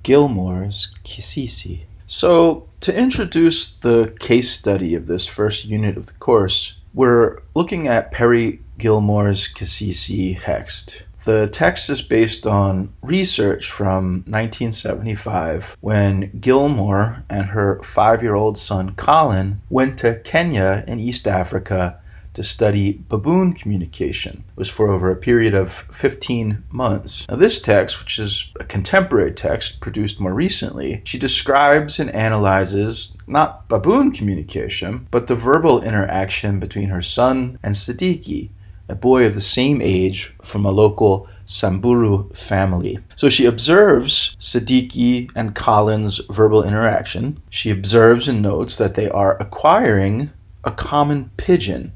Gilmore's Kisisi. So, to introduce the case study of this first unit of the course, we're looking at Perry Gilmore's Kisisi text. The text is based on research from 1975 when Gilmore and her 5-year-old son Colin went to Kenya in East Africa to study baboon communication. It was for over a period of 15 months. Now this text, which is a contemporary text produced more recently, she describes and analyzes not baboon communication, but the verbal interaction between her son and Siddiqui, a boy of the same age from a local Samburu family. So she observes Siddiqui and Colin's verbal interaction. She observes and notes that they are acquiring a common pidgin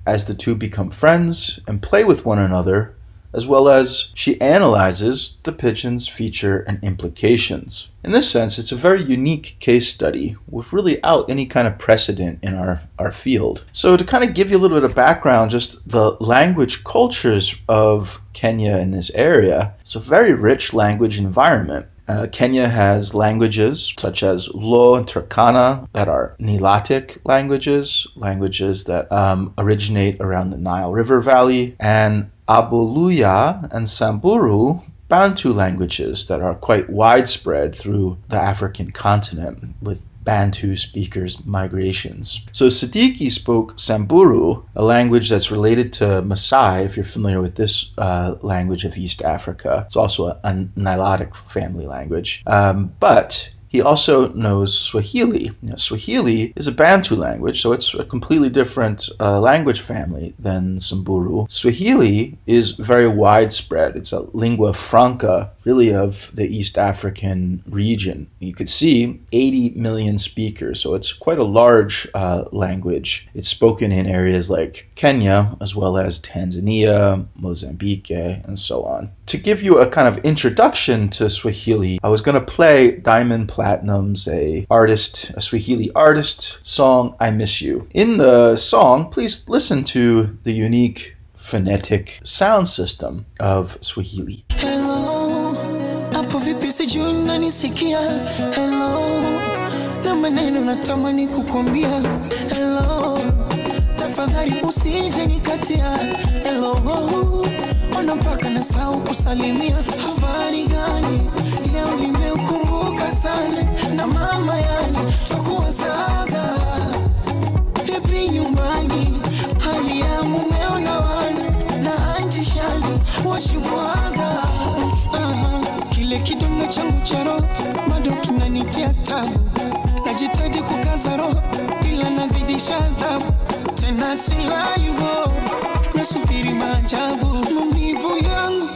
as the two become friends and play with one another, as well as she analyzes the pidgin's feature and implications. In this sense, it's a very unique case study without any kind of precedent in our field. So to kind of give you a little bit of background, just the language cultures of Kenya in this area, it's a very rich language environment. Kenya has languages such as Luo and Turkana that are Nilotic languages that originate around the Nile River Valley, and Abuluya and Samburu, Bantu languages that are quite widespread through the African continent with Bantu speakers' migrations. So Siddiqui spoke Samburu, a language that's related to Maasai, if you're familiar with this language of East Africa. It's also a Nilotic family language. But he also knows Swahili. Swahili is a Bantu language, so it's a completely different language family than Samburu. Swahili is very widespread. It's a lingua franca, really, of the East African region. You could see 80 million speakers, so it's quite a large language. It's spoken in areas like Kenya, as well as Tanzania, Mozambique, and so on. To give you a kind of introduction to Swahili, I was going to play Diamond Platinum's a Swahili artist song, I Miss You. In the song, please listen to the unique phonetic sound system of Swahili. Hello, hapo vipi sijui unanisikia? Hello, na maneno natamani kukwambia. Hello, tafadhali usije nikatia. Hello, ona mpaka nasahau kusalimia. Habari gani? Leo nimeukumbuka sana na mama yani tukuwazaga. Vipi nyumbani? Hali ya mumeo na wana na anti shani wachimwaga. Kile kidogo changu cha roho bado kinanitia tabu. Najitahidi kukaza roho ila nazidisha adhabu. Tena silali roho nasubiri maajabu maumivu yangu.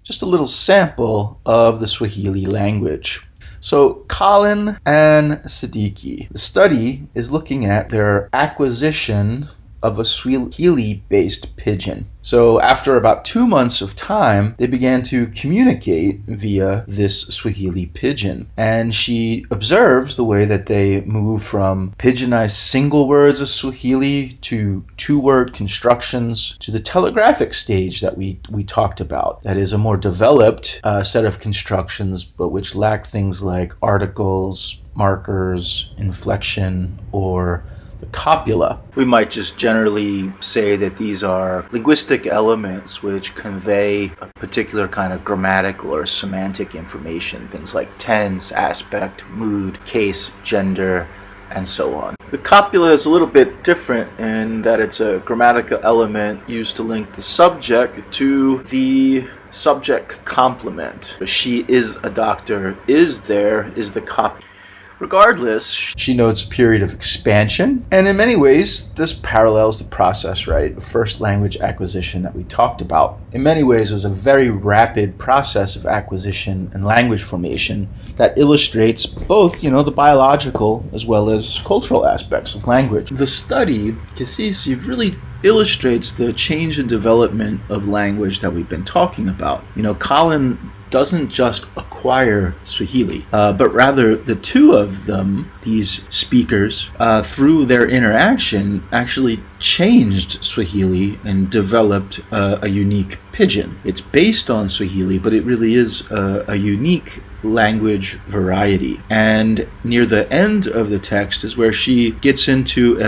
Just a little sample of the Swahili language. So Colin and Siddiqui, the study is looking at their acquisition of a Swahili-based pidgin. So after about 2 months of time, they began to communicate via this Swahili pidgin. And she observes the way that they move from pidginized single words of Swahili to 2-word constructions to the telegraphic stage that we talked about. That is a more developed set of constructions, but which lack things like articles, markers, inflection, or the copula. We might just generally say that these are linguistic elements which convey a particular kind of grammatical or semantic information, things like tense, aspect, mood, case, gender, and so on. The copula is a little bit different in that it's a grammatical element used to link the subject to the subject complement. She is a doctor, is there, is the copula. Regardless, she notes a period of expansion, and in many ways, this parallels the process, right, of first language acquisition that we talked about. In many ways, it was a very rapid process of acquisition and language formation that illustrates both, the biological as well as cultural aspects of language. The study, Kisisi, really illustrates the change and development of language that we've been talking about. Colin doesn't just acquire Swahili, but rather the two of them, these speakers, through their interaction, actually changed Swahili and developed a unique pidgin. It's based on Swahili, but it really is a unique language variety. And near the end of the text is where she gets into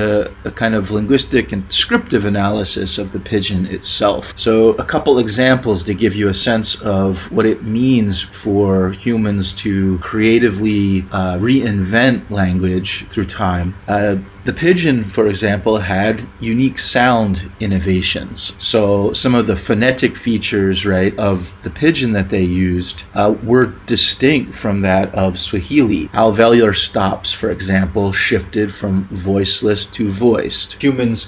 a kind of linguistic and descriptive analysis of the pidgin itself. So a couple examples to give you a sense of what it means for humans to creatively reinvent language through time. The pidgin, for example, had unique sound innovations. So some of the phonetic features, right, of the pidgin that they used were distinct from that of Swahili. Alveolar stops, for example, shifted from voiceless to voiced. Humans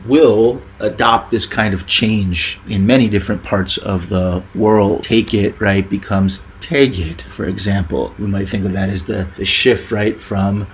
will adopt this kind of change in many different parts of the world. Take it, right, becomes take it, for example. We might think of that as the shift, right, from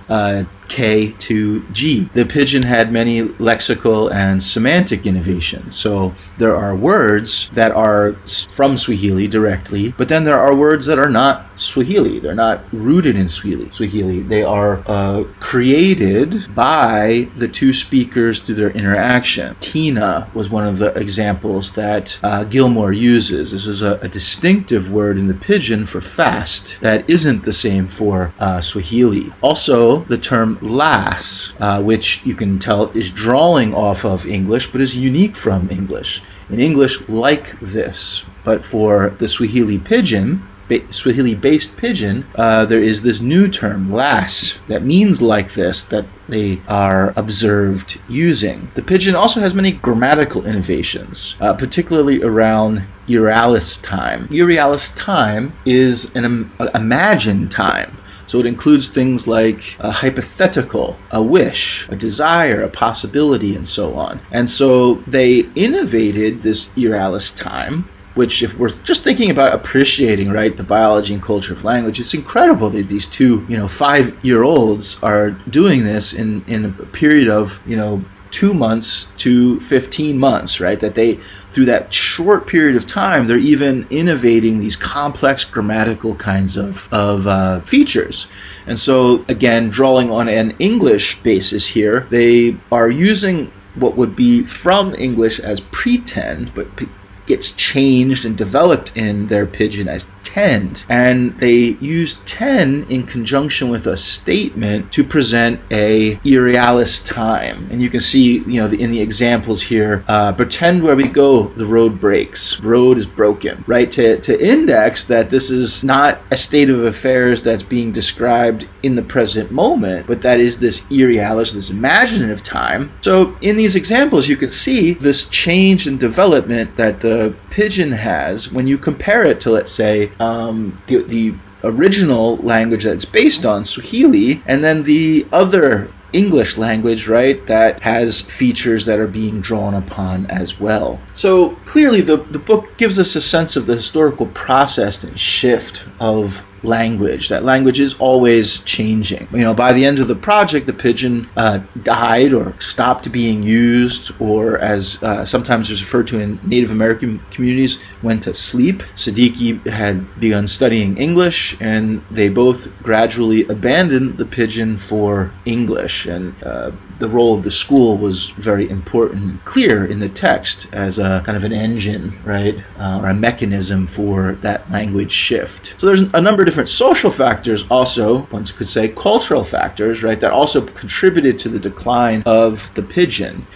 K to G. The pidgin had many lexical and semantic innovations. So there are words that are from Swahili directly, but then there are words that are not Swahili. They're not rooted in Swahili. They are created by the two speakers through their interaction. Tina was one of the examples that Gilmore uses. This is a distinctive word in the pidgin for fast that isn't the same for Swahili. Also, the term lass, which you can tell is drawing off of English, but is unique from English. In English, like this. But for the Swahili pidgin, Swahili-based pidgin, there is this new term, lass, that means like this, that they are observed using. The pidgin also has many grammatical innovations, particularly around Euralis time. Euralis time is an imagined time. So it includes things like a hypothetical, a wish, a desire, a possibility, and so on. And so they innovated this Euralis time, which, if we're just thinking about appreciating, right, the biology and culture of language, it's incredible that these two, 5-year-olds are doing this in a period of, 2 months to 15 months, right? That they, through that short period of time, they're even innovating these complex grammatical kinds of features. And so, again, drawing on an English basis here, they are using what would be from English as pretend, but gets changed and developed in their pidgin as tend. And they use tend in conjunction with a statement to present a Euralis time. And you can see, in the examples here, pretend where we go, the road breaks. Road is broken, right? To index that this is not a state of affairs that's being described in the present moment, but that is this Euralis, this imaginative time. So in these examples, you can see this change and development that the pidgin has when you compare it to, let's say, the original language that it's based on, Swahili, and then the other English language, right, that has features that are being drawn upon as well. So clearly the book gives us a sense of the historical process and shift of language. That language is always changing. By the end of the project, the pidgin died or stopped being used, or as sometimes is referred to in Native American communities, went to sleep. Siddiqui had begun studying English, and they both gradually abandoned the pidgin for English. And the role of the school was very important and clear in the text as a kind of an engine, right, or a mechanism for that language shift. So there's a number of different social factors also, one could say cultural factors, right, that also contributed to the decline of the pidgin.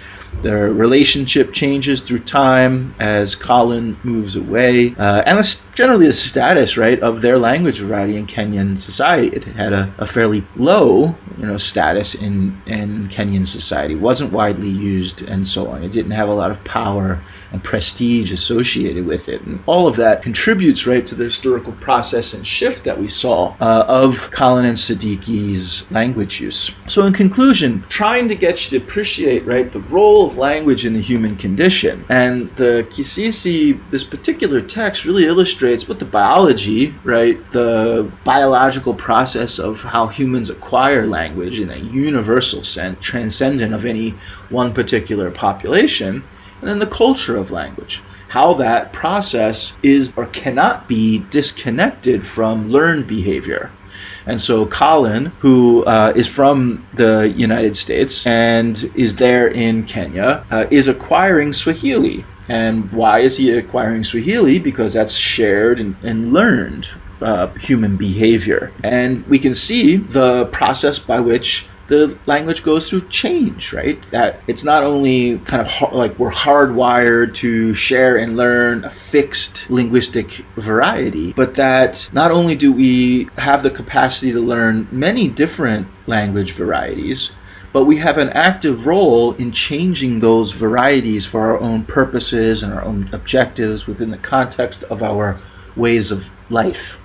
Their relationship changes through time as Colin moves away, and it's generally the status, right, of their language variety in Kenyan society. It had a fairly low, status in Kenyan society. It wasn't widely used, and so on. It didn't have a lot of power and prestige associated with it, and all of that contributes, right, to the historical process and shift that we saw of Colin and Siddiqui's language use. So, in conclusion, trying to get you to appreciate, right, the role of language in the human condition. And the Kisisi, this particular text, really illustrates what the biology, right, the biological process of how humans acquire language in a universal sense, transcendent of any one particular population, and then the culture of language. How that process is or cannot be disconnected from learned behavior. And so Colin, who is from the United States and is there in Kenya, is acquiring Swahili. And why is he acquiring Swahili? Because that's shared and learned human behavior. And we can see the process by which the language goes through change, right? That it's not only kind of like we're hardwired to share and learn a fixed linguistic variety, but that not only do we have the capacity to learn many different language varieties, but we have an active role in changing those varieties for our own purposes and our own objectives within the context of our ways of life.